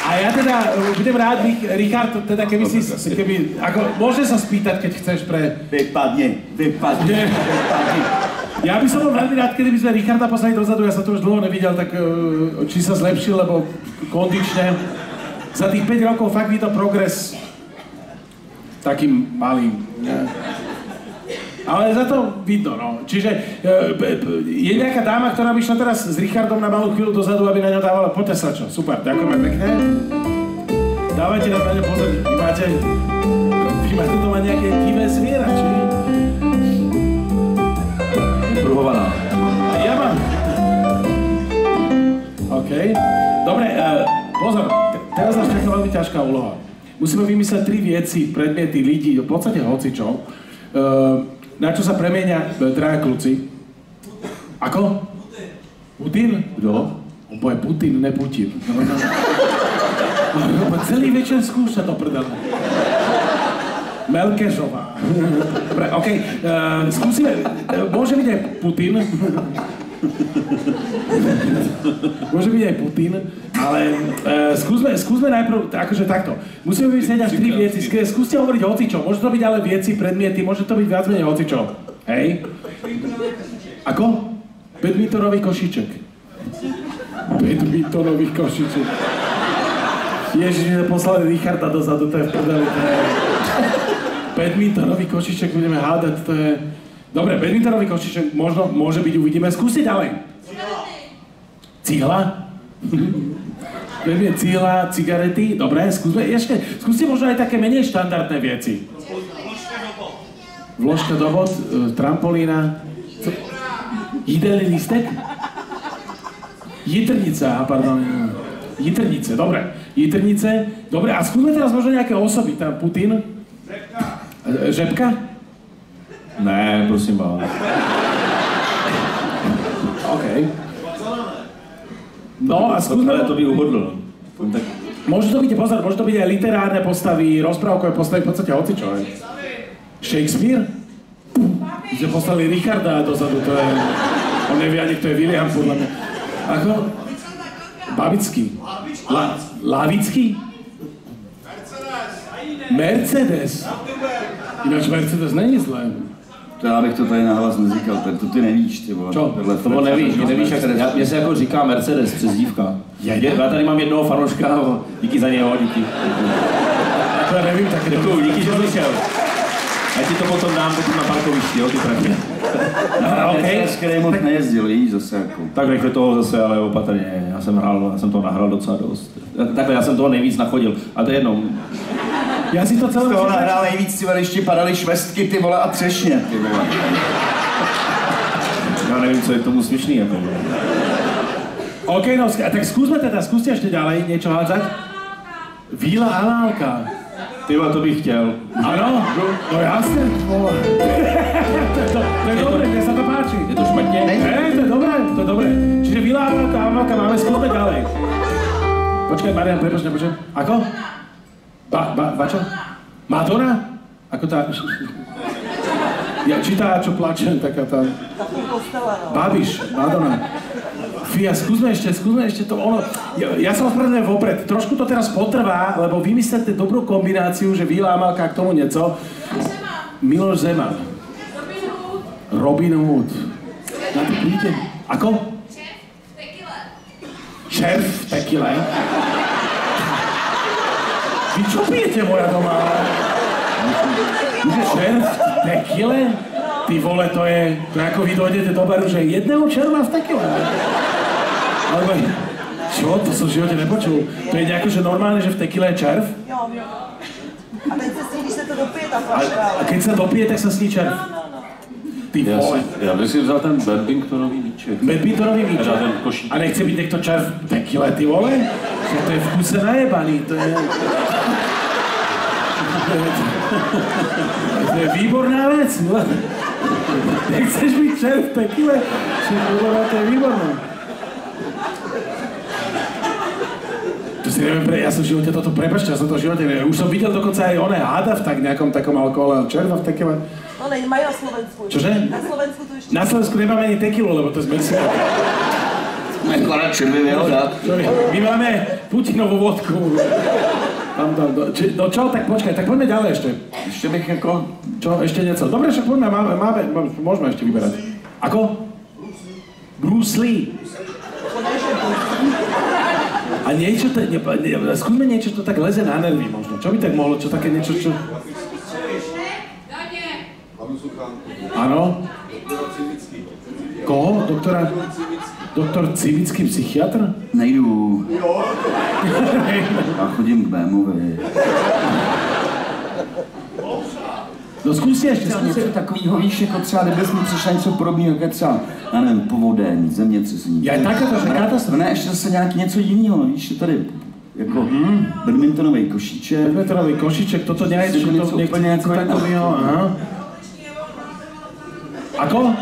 A ja teda budem rád, Richard, teda keby môže sa spýtať, keď chceš pre... Vypadne. Ja by som bol veľmi rád, kedy by sme Richarda poslali dozadu, ja som to už dlho nevidel, tak či sa zlepšil, lebo kondične. Za tých 5 rokov fakt vidno progres takým malým. Ale za to vidno, no. Čiže je nejaká dáma, ktorá by šla teraz s Richardom na malú chvíľu dozadu, aby na ňo dávala. Poďte sa čo, super, ďakujeme pekne. Dávajte na ňo pozor, vy máte doma nejaké divé zviera, či? Pruhovaná. Ja mám. OK. Dobre, pozor, teraz nás čaká veľmi ťažká úloha. Musíme vymysleť 3 veci, predmety, ľudí, v podstate hocičo. Na čo sa premieňa traja kľúci? Ako? Putin? Kto? On povie Putin, ne Putin. Celý večer skúša to prdele. Melkešová. Dobre, okej. Skúsime. Môže byť aj Putin. Môže byť aj Putin, ale skúsme najprv, akože takto. Musíme vymyslieť až 3 veci. Skúste hovoriť hocičo. Môže to byť ale veci, predmiety, môže to byť viac menej hocičo. Hej? Ako? Badmintonový košíček. Badmintonový košíček. Ježiš, poslali Richarda dozadu, to je v prdeli. Badmintonový košíček budeme hádať, to je... Dobre, badmintonový košíček môže byť, uvidíme. Skúste ďalej. Cihla? Cihla, cigarety, dobre, skúste možno aj také menej štandardné veci. Vložka do bod, trampolína. Jídelný lístek? Jitrnica, pardon. Jitrnice, dobre. Jitrnice, dobre, a skúsme teraz možno nejaké osoby, tam Putin. Žebka? Ne, prosím vás. OK. No a skúsme... Ale to by uhodlo. Môže to byť, pozor, môže to byť aj literárne postavy, rozprávkové postavy, v podstate hocičo. Shakespeare? My sme poslali Richarda dozadu, to je... On nevie ani, kto je William, podľa mňa. Ako? Babický. Lavický? Mercedes. Ináč Mercedes není zlé. Já bych to tady nahlas neříkal, to ty nevíš, ty vole. Čo? To nevíš, jak mně se jako říká Mercedes, přezdívka. Já tady mám jednoho fanouška, díky za něho, díky. To já nevím taky. Děkuju, díky, že jsi šel. Já ti to potom dám na parkovišti, jo, ty prachy. Mercedes, který moc nejezdil, víš, zase jako. Tak rychle toho zase, ale opatrně, já jsem toho nahrál docela dost. Takhle, já jsem toho nejvíc nachodil, a to je jedno. Já si to celé... Z toho nahrál nejvíc, ty vole, ještě padaly švestky, ty vole, a třešně, ty vole. Já nevím, co je tomu směšný, jako. OK, no, tak skúste ešte ďalej niečo hádzať. Víla análka. Ty vole, to bych chtěl. Ano? No jasne. To je dobré, mne sa to páči. Je to špatně? Ne, to je dobré. Čiže víla análka máme, skúsme ďalej. Počkaj, Marian, prepočne. Ako? Čo? Madonna? Ako tá... Či tá, čo plače, taká tá... Babiš, Madonna. Fia, skúsme ešte to ono... Ja som ospravedlňujem vopred. Trošku to teraz potrvá, lebo vymyslete dobrú kombináciu, že Víla Amalka k tomu nieco. Miloš Zeman. Robin Hood. Na to príde. Ako? Šerf v tekile. Vy čo pijete, moja doma? Šerf v tekile? Ty vole, to je ako vy dojdete do baru, že jedného červa v tekile. Alebo, čo? To som v živote nepočul. To je nejako, že normálne, že v tekile je červ? Jo. A teď se sní, když se to dopije, ta flaška. A keď sa dopije, tak sa sní červ? Ty vole. Já bych si vzal ten badmintonový míček. Badmintonový míček? A nechce byť niekto červ v tekile, ty vole? To je v kuse najebaný, to je... To je výborná vec. Nechceš byť červ v tekile? To je výborné. To si neviem, ja som v živote toto, prepáčte, ja som to v živote neviem. Už som videl dokonca aj oné háda v nejakom takom alkohole, červa v tekile. No ne, majú na Slovensku. Čože? Na Slovensku to ešte... Na Slovensku nemáme ani tekilu, lebo to je zmersia. Akorát červený voda. My máme Putinovú vodku. No čo, tak počkaj, tak poďme ďalej ešte. Ešte bych jako... Čo, ešte niečo? Dobre, však poďme, môžeme ešte vyberať. Ako? Bruce Lee. A niečo, skúsme niečo, čo tak leze na nervy možno. Čo by tak mohlo, čo také niečo, čo... Áno? Koho? Doktor Civický psychiatr? Nejdu. Já chodím k Bémovi. No zkusí ještě, Něco takovýho, víš, jako třeba, kdybys mi přišla něco podobného, jako třeba, já nevím, povodeň, zemětřesení. Já také to, že katastrofa. Ne, ještě zase nějaký něco jiného, víš, je tady jako badmintonový košíček. Badmintonový košíček, toto nie je něco úplně jako takového, aha. Ako?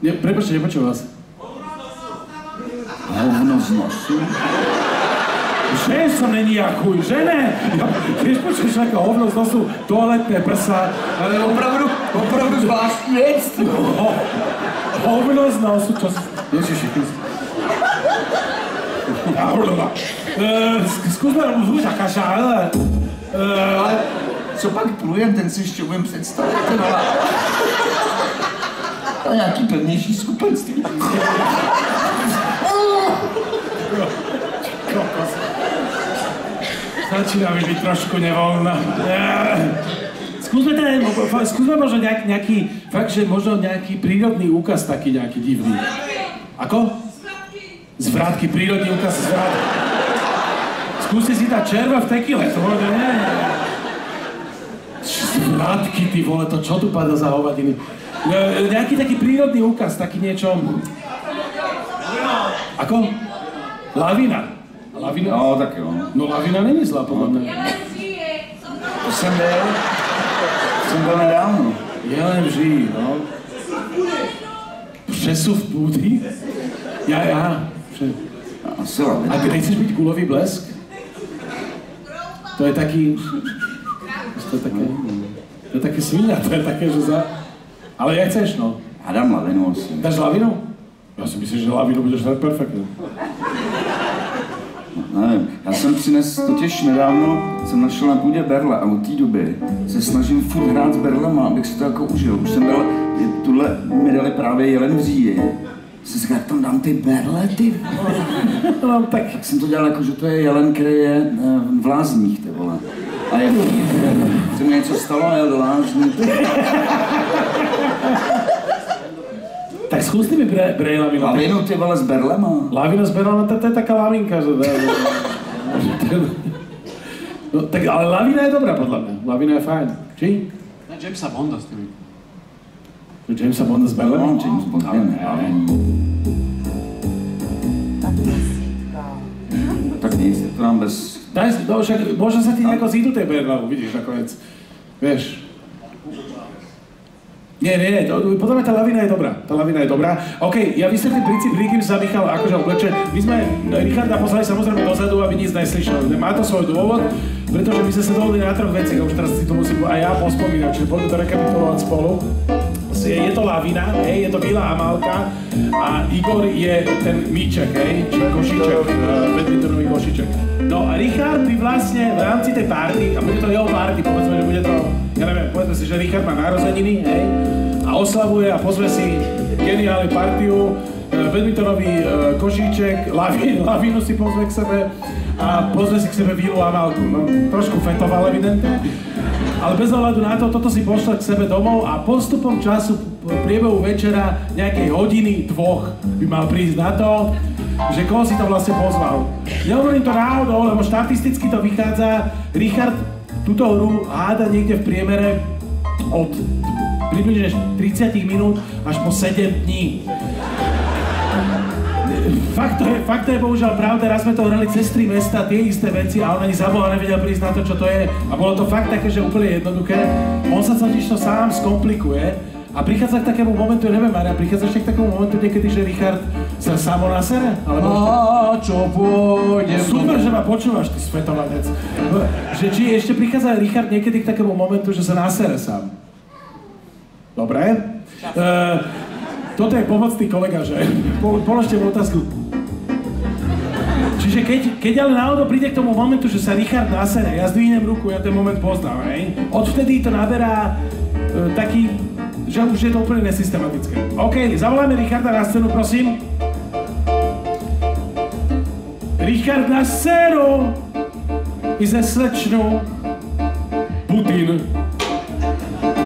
Prepačte, nepočujem vás. Hovno z nosu. Že som není jachuj, že ne? Když počuješ také hovno z nosu, toaletné prsa, ale Opravdu zvláštní věc. Hovno z nosu, čo si... Ježiši Kriste. Skúsme už taká šále. Ale co pak plujem, ten si ještě budem představit. A nějaký pevnější skupenství. Začína mi byť trošku nevoľná. Skúsme možno nejaký, fakt, že možno nejaký prírodný úkaz taký nejaký divný. Ako? Zvratky, prírodný úkaz zvratky. Skúste si dať červa v tekile, to možno nie. Zvratky, ty vole, to čo tu padá za hovadiny? Nejaký taký prírodný úkaz, taký niečo... Ako? Lavina. Lavina? No, tak jo. No lavina není zlá, podľa mňa. To jsem byl nedávno. Jelen v ží, no. Přesuv půdy? Ja. Asi lavina. A ty nechceš byť gulový blesk? To je taký... To je také svinia, to je také, že za... Ale jak chceš, no. Já dám lavinu asi. Dáš lavinu? Já si myslím, že lavinu budeš dát perfektně. Nevím, já jsem přines totiž nedávno, jsem našel na půdě berle a od té doby se snažím furt hrát s berlema, abych si to jako užil. Už jsem dal, tuhle mi dali právě jelen v říji. Jsem si říkal, jak tam dám ty berle, ty vole. No, tak jsem to dělal jako, že to je jelen, který je v lázních, ty vole. A je se mu něco stalo a jel do lázní. Tak skús tými brejlami. Lavinu, ty vole, s berlema. Lavina s berlema, to je taká lavinka, že... No, tak, ale lavina je dobrá, podľa mňa. Lavina je fajn. Či? Na Jamesa Bonda s tými. Jamesa Bonda s berlema? No, James Bond, tak nic, to nám bez... Daj si, no však možno sa ti nejako zídu tie berla, uvidíš nakoniec. Vieš. Nie, podľa mňa tá lavina je dobrá. OK, ja vysvetlím princíp hry, kým sa Michal akože obleče. My sme Richarda poslali samozrejme dozadu, aby nic neslyšel. Má to svoj dôvod, pretože my sme sa dohodli na troch veciach, už teraz si to musím aj ja pospomínam, čiže poďme to rekapitulovať spolu. Je to lavina, hej, je to Vila Amálka a Igor je ten míček, hej, či košíček, badmintonový košíček. No a Richard by vlastne v rámci tej party, a bude to jeho party, povedzme, že bude to, ja neviem, povedzme si, že Richard má narozeniny, hej, a oslavuje a pozve si geniálnu partiu, badmintonový košíček, lavinu si pozve k sebe a pozve si k sebe Vilu Amálku. No, trošku fetoval evidentne. Ale bez ohľadu na to, toto si pošle k sebe domov a postupom času, priebehu večera, nejakej hodiny, dvoch, by mal prísť na to, že koho si to vlastne pozval. Nehovorím to náhodou, lebo štatisticky to vychádza. Richard túto hru háda niekde v priemere od približne 30 minút až po 7 dní. Fakt to je bohužiaľ pravda, raz sme to hrali cez 3 mesta, tie isté veci a on ani za Boha nevedel prísť na to, čo to je. A bolo to fakt také, že úplne jednoduché. On sa totiž to sám skomplikuje a prichádza k takému momentu, neviem, Maria, prichádza ešte k takému momentu niekedy, že Richard sa samo nasere? Alebo čo pôjdem? Super, že ma počúvaš, ty svetovanec. Že či ešte prichádza Richard niekedy k takému momentu, že sa nasere sám. Dobre? Toto je pomocný kolega, že? Položte mu otázku. Čiže keď ale náhodou príde k tomu momentu, že sa Richard nasere, ja zdvihnem ruku, ja ten moment poznám, hej? Odvtedy to naberá taký, že už je to úplne nesystematické. OK, zavoláme Richarda na scénu, prosím. Richard na scénu! I ze slečnou Putin.